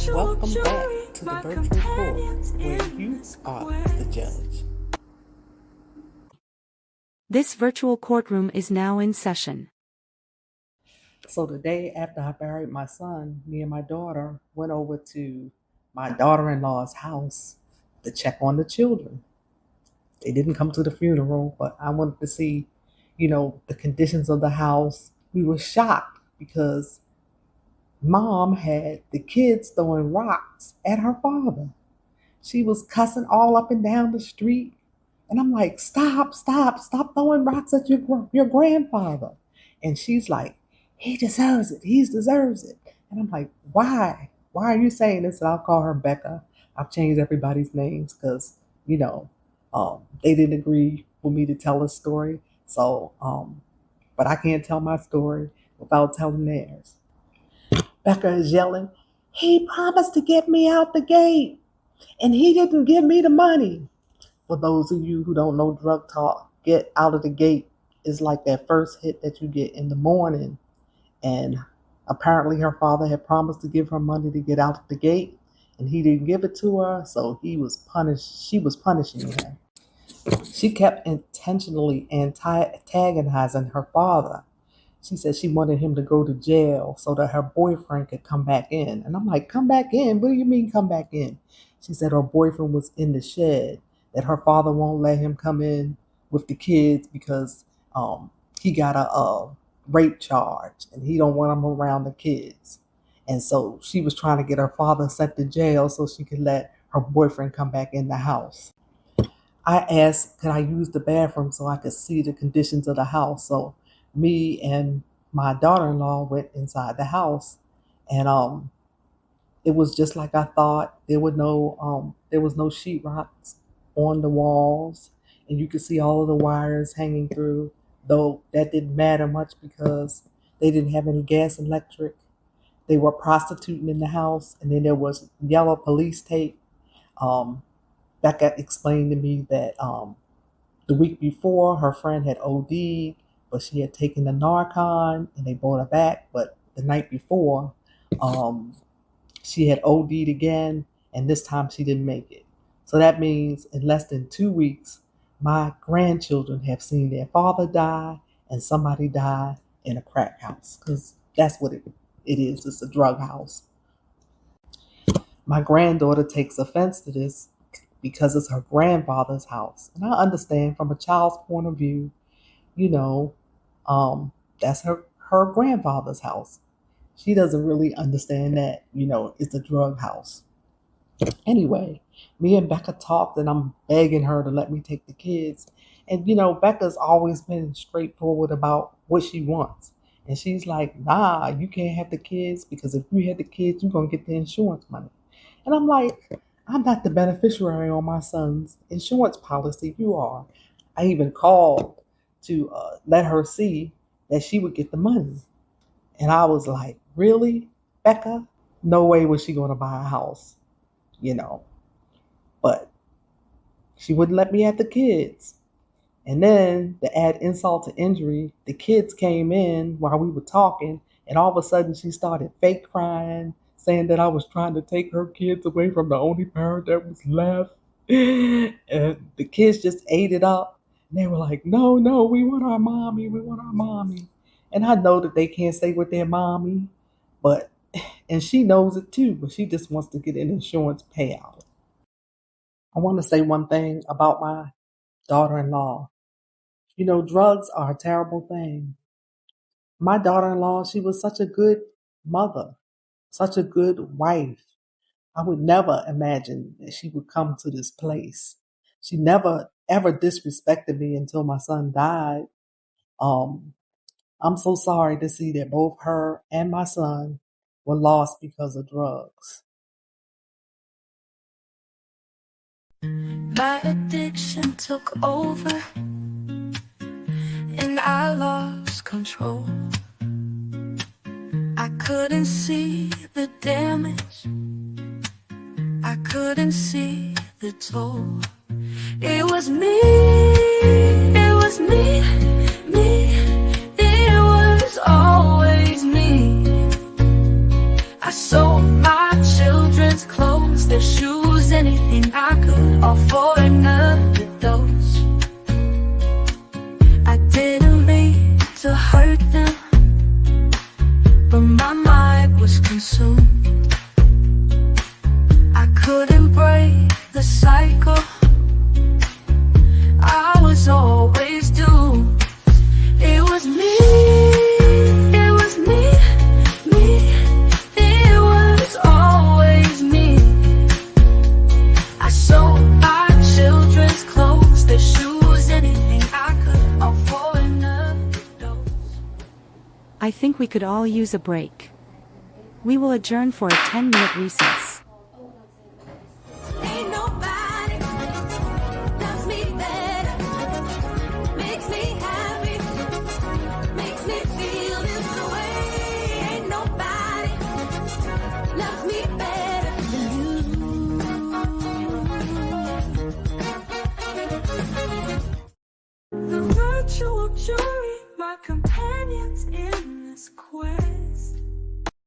Welcome back to the virtual court where you are the judge. This virtual courtroom is now in session. So the day after I buried my son, me and my daughter went over to my daughter-in-law's house to check on the children. They didn't come to the funeral, but I wanted to see, the conditions of the house. We were shocked because Mom had the kids throwing rocks at her father. She was cussing all up and down the street. And I'm like, stop throwing rocks at your grandfather. And she's like, he deserves it. He deserves it. And I'm like, why? Why are you saying this? And I'll call her Becca. I've changed everybody's names because, they didn't agree for me to tell a story. So, but I can't tell my story without telling theirs. Becca is yelling, he promised to get me out the gate, and he didn't give me the money. For those of you who don't know drug talk, get out of the gate is like that first hit that you get in the morning. And apparently her father had promised to give her money to get out of the gate, and he didn't give it to her, so he was punished. She was punishing him. She kept intentionally antagonizing her father. She said she wanted him to go to jail so that her boyfriend could come back in. And I'm like, come back in? What do you mean come back in? She said her boyfriend was in the shed, that her father won't let him come in with the kids because he got a rape charge and he don't want him around the kids. And so she was trying to get her father sent to jail so she could let her boyfriend come back in the house. I asked, could I use the bathroom so I could see the conditions of the house? So me and my daughter-in-law went inside the house, and it was just like I thought. There was no sheetrocks on the walls, and you could see all of the wires hanging through, though that didn't matter much because they didn't have any gas and electric. They were prostituting in the house, and then there was yellow police tape. Becca explained to me that the week before her friend had OD'd, but she had taken the Narcan and they brought her back. But the night before, she had OD'd again, and this time she didn't make it. So that means in less than 2 weeks, my grandchildren have seen their father die and somebody die in a crack house, because that's what it is. It's a drug house. My granddaughter takes offense to this because it's her grandfather's house. And I understand from a child's point of view, that's her grandfather's house. She doesn't really understand that, it's a drug house. Anyway, me and Becca talked, and I'm begging her to let me take the kids. And, Becca's always been straightforward about what she wants. And she's like, nah, you can't have the kids because if you had the kids, you're going to get the insurance money. And I'm like, I'm not the beneficiary on my son's insurance policy. You are. I even called to let her see that she would get the money. And I was like, really, Becca? No way was she going to buy a house, But she wouldn't let me have the kids. And then to add insult to injury, the kids came in while we were talking, and all of a sudden she started fake crying, saying that I was trying to take her kids away from the only parent that was left. And the kids just ate it up. And they were like, no, we want our mommy. And I know that they can't stay with their mommy, and she knows it too, but she just wants to get an insurance payout. I want to say one thing about my daughter-in-law. Drugs are a terrible thing. My daughter-in-law, she was such a good mother, such a good wife. I would never imagine that she would come to this place. She never, ever disrespected me until my son died. I'm so sorry to see that both her and my son were lost because of drugs. My addiction took over and I lost control. I couldn't see the damage, I couldn't see the toll. It was me, it was me, it was always me. I sold my children all for another dose. I didn't mean to hurt them, but my mind was consumed. I couldn't break the cycle, I was always doomed. It was me, it was me, it was always me. I sold our children's clothes, their shoes, anything I could, all for another dose. I think we could all use a break. We will adjourn for a 10-minute recess. Ain't nobody loves me better, makes me happy, makes me feel this way. Ain't nobody loves me